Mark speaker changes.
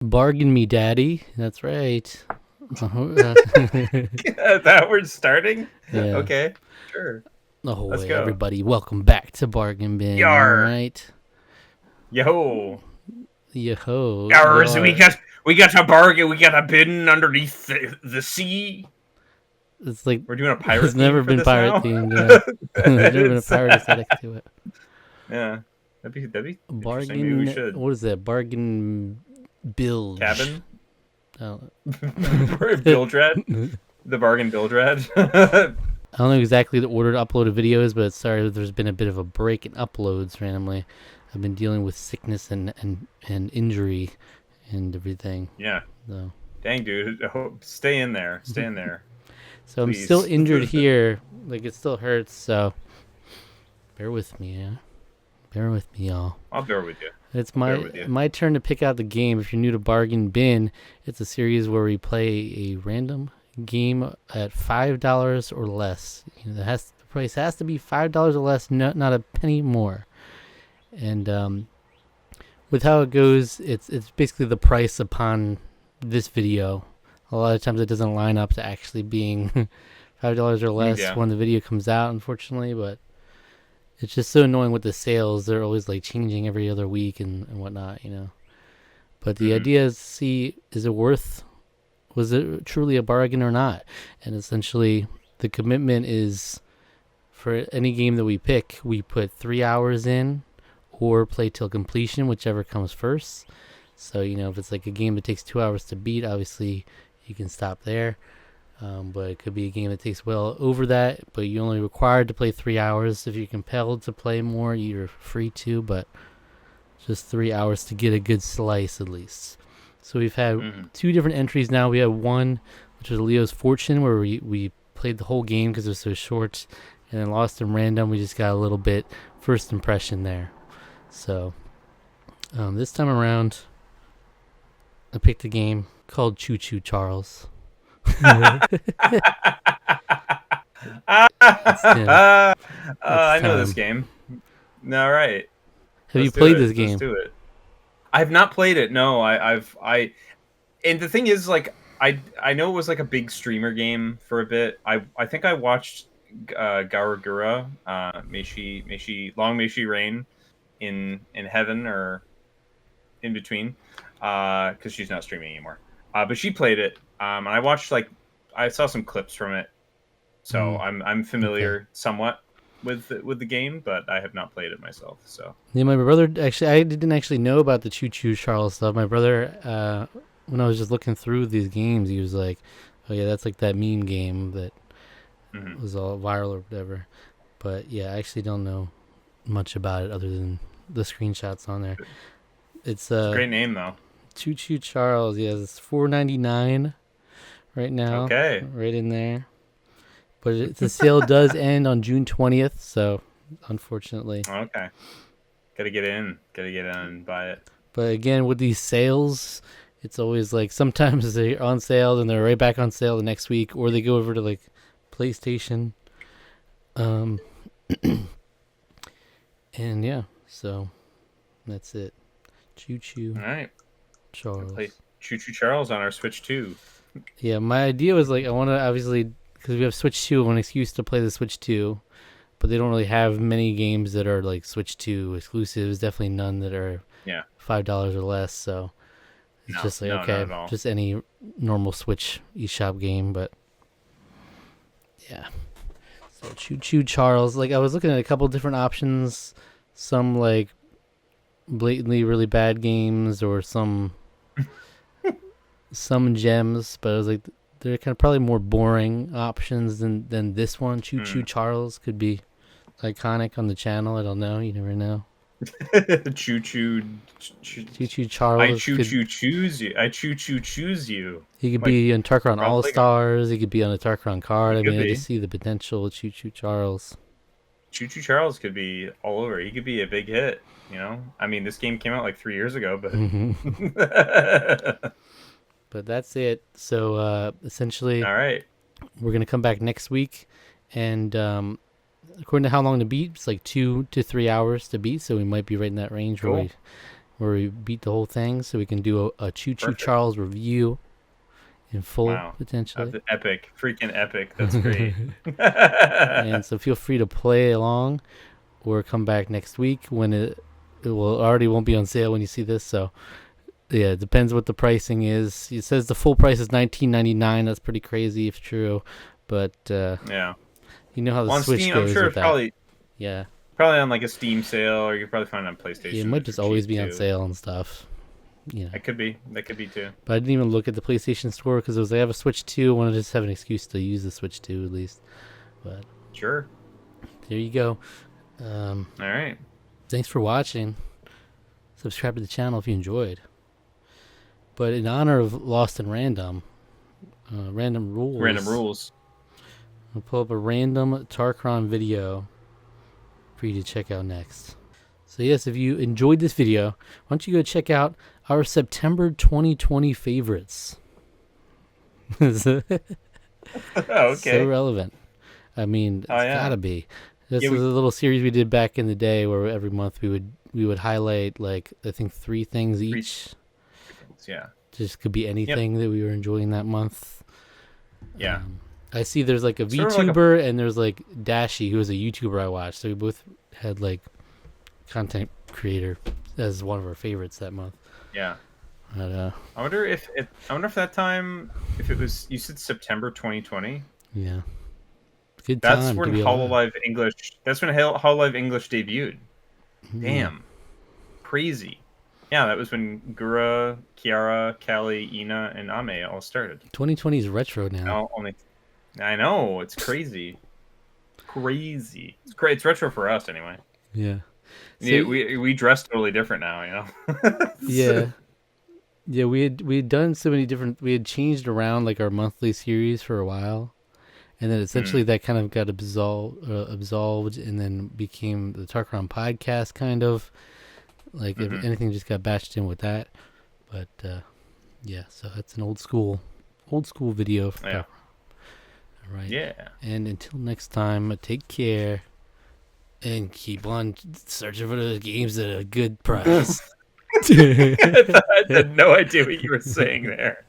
Speaker 1: Bargain me, daddy. That's right.
Speaker 2: That we're starting?
Speaker 1: Yeah.
Speaker 2: Okay, sure.
Speaker 1: Oh,
Speaker 2: Let's
Speaker 1: wait,
Speaker 2: go.
Speaker 1: everybody. Welcome back to Bargain Bin. All
Speaker 2: Yar.
Speaker 1: right.
Speaker 2: Yo.
Speaker 1: Yo,
Speaker 2: Yars, we
Speaker 1: yar.
Speaker 2: got a bargain. We got a bin underneath the sea.
Speaker 1: It's like,
Speaker 2: We're doing a
Speaker 1: it's
Speaker 2: pirate theme
Speaker 1: never
Speaker 2: for
Speaker 1: been
Speaker 2: this
Speaker 1: pirate
Speaker 2: now.
Speaker 1: themed. Yeah. There's never been a
Speaker 2: It's
Speaker 1: pirate aesthetic to it.
Speaker 2: yeah. That'd be interesting. Maybe we
Speaker 1: Bargain,
Speaker 2: should.
Speaker 1: what is that? Bargain bilge.
Speaker 2: Cabin?
Speaker 1: Oh.
Speaker 2: Bildred? The bargain Bildred?
Speaker 1: I don't know exactly the order to upload videos, but sorry, there's been a bit of a break in uploads randomly. I've been dealing with sickness and injury and everything.
Speaker 2: Yeah.
Speaker 1: So.
Speaker 2: Dang, dude. Stay in there. Stay in there.
Speaker 1: So I'm
Speaker 2: Please.
Speaker 1: still injured here. Like, it still hurts, so bear with me, yeah? Bear with me, y'all.
Speaker 2: I'll bear with you.
Speaker 1: It's
Speaker 2: with you.
Speaker 1: my turn to pick out the game. If you're new to Bargain Bin, it's a series where we play a random game at $5 or less. The price has to be $5 or less, not a penny more. And with how it goes, it's basically the price upon this video. A lot of times it doesn't line up to actually being $5 or less when the video comes out, unfortunately, but it's just so annoying with the sales. They're always like changing every other week and whatnot, But the idea is to see, was it truly a bargain or not? And essentially the commitment is for any game that we pick, we put 3 hours in or play till completion, whichever comes first. So, if it's like a game that takes 2 hours to beat, obviously you can stop there. But it could be a game that takes well over that, but you're only required to play 3 hours. If you're compelled to play more, you're free to, but just 3 hours to get a good slice at least. So we've had two different entries now. We have one, which was Leo's Fortune, where we played the whole game because it was so short, and then Lost in Random. We just got a little bit first impression there. So this time around, I picked a game called Choo Choo Charles.
Speaker 2: I know this game. All right.
Speaker 1: Have you played this game?
Speaker 2: Let's do it. I have not played it. No, and the thing is, like, I know it was like a big streamer game for a bit. I think I watched Garagura, may she reign in heaven or in between, because she's not streaming anymore. But she played it. And I watched, like, I saw some clips from it, so I'm familiar somewhat with the game, but I have not played it myself. So
Speaker 1: yeah, my brother actually, I didn't actually know about the Choo Choo Charles stuff. My brother, when I was just looking through these games, he was like, "Oh yeah, that's like that meme game that was all viral or whatever." But yeah, I actually don't know much about it other than the screenshots on there. It's a
Speaker 2: great name though.
Speaker 1: Choo Choo Charles. Yeah, it's $4.99 right now.
Speaker 2: Okay,
Speaker 1: right in there. But the sale does end on June 20th, so unfortunately.
Speaker 2: Okay. Gotta get in and buy it.
Speaker 1: But again, with these sales, it's always like sometimes they're on sale and they're right back on sale the next week, or they go over to like PlayStation. And yeah, so that's it. Choo Choo.
Speaker 2: All right.
Speaker 1: Charles.
Speaker 2: Play Choo Choo Charles on our Switch 2.
Speaker 1: Yeah, my idea was like I want to obviously, because we have Switch 2, I want an excuse to play the Switch 2, but they don't really have many games that are like Switch 2 exclusives. Definitely none that are $5 or less. So it's just like, okay, just any normal Switch eShop game. But yeah, so Choo Choo Charles. Like, I was looking at a couple different options, some like blatantly really bad games or some gems, but I was like, they're kind of probably more boring options than this one. Choo Choo Charles could be iconic on the channel. I don't know. You never know.
Speaker 2: Choo Choo
Speaker 1: Charles.
Speaker 2: I choo choo choose you. I choo choo choose you.
Speaker 1: He could be in Tarqaron All Stars. He could be on a Tarqaron card. I mean, I just see the potential of Choo Choo Charles.
Speaker 2: Choo Choo Charles could be all over. He could be a big hit. I mean, this game came out like 3 years ago, but
Speaker 1: but that's it. So essentially,
Speaker 2: all right,
Speaker 1: we're gonna come back next week, and according to how long to beat, it's like 2 to 3 hours to beat. So we might be right in that range where where we beat the whole thing, so we can do a Choo Choo
Speaker 2: Perfect.
Speaker 1: Charles review in full,
Speaker 2: Wow.
Speaker 1: potentially.
Speaker 2: Epic. Freaking epic. That's great.
Speaker 1: And so feel free to play along or come back next week when it will already won't be on sale when you see this. So yeah, it depends what the pricing is. It says the full price is $19.99. That's pretty crazy if true, but
Speaker 2: Yeah.
Speaker 1: you know how the
Speaker 2: On
Speaker 1: Switch
Speaker 2: Steam, I'm
Speaker 1: goes
Speaker 2: sure
Speaker 1: with
Speaker 2: it's
Speaker 1: that. Yeah,
Speaker 2: probably on like a Steam sale, or you could probably find it on PlayStation.
Speaker 1: yeah, it might
Speaker 2: for
Speaker 1: just always
Speaker 2: cheap
Speaker 1: be on
Speaker 2: too.
Speaker 1: sale and stuff. You know,
Speaker 2: That could be. That could be too.
Speaker 1: but I didn't even look at the PlayStation Store because it was I have a Switch 2. I wanted to just have an excuse to use the Switch 2 at least. But
Speaker 2: Sure.
Speaker 1: there you go.
Speaker 2: All right.
Speaker 1: Thanks for watching. Subscribe to the channel if you enjoyed. But in honor of Lost and Random, Random Rules.
Speaker 2: Random rules.
Speaker 1: I'll pull up a random Tarqaron video for you to check out next. So yes, if you enjoyed this video, why don't you go check out our September 2020 favorites. So
Speaker 2: Okay.
Speaker 1: relevant. I mean, it's gotta be. This
Speaker 2: Yeah,
Speaker 1: was a little series we did back in the day where every month we would highlight like I think 3 things each.
Speaker 2: Yeah.
Speaker 1: Just could be anything that we were enjoying that month.
Speaker 2: Yeah.
Speaker 1: I see there's like a
Speaker 2: Sort of like
Speaker 1: VTuber and there's like Dashi, who is a YouTuber I watched. So we both had like content creator as one of our favorites that month.
Speaker 2: Yeah.
Speaker 1: But,
Speaker 2: I wonder if that time, if it was, you said September 2020.
Speaker 1: yeah. Good
Speaker 2: That's
Speaker 1: time.
Speaker 2: when
Speaker 1: to be alive.
Speaker 2: Hololive English. That's when Hololive English debuted.
Speaker 1: Mm.
Speaker 2: Damn. Crazy. Yeah, that was when Gura, Kiara, Callie, Ina, and Ame all started.
Speaker 1: 2020 is retro now.
Speaker 2: Now only. I know, it's crazy. Crazy. It's great. It's retro for us anyway.
Speaker 1: Yeah. So,
Speaker 2: Yeah, we dress totally different now, you know.
Speaker 1: yeah. Yeah, we had done so many different. We had changed around like our monthly series for a while, and then essentially that kind of got absolved, and then became the Tarqaron podcast, kind of like if anything just got batched in with that. But yeah, so that's an old school video. For
Speaker 2: Yeah.
Speaker 1: All right.
Speaker 2: Yeah.
Speaker 1: And until next time, take care, and keep on searching for those games at a good price.
Speaker 2: I had no idea what you were saying there.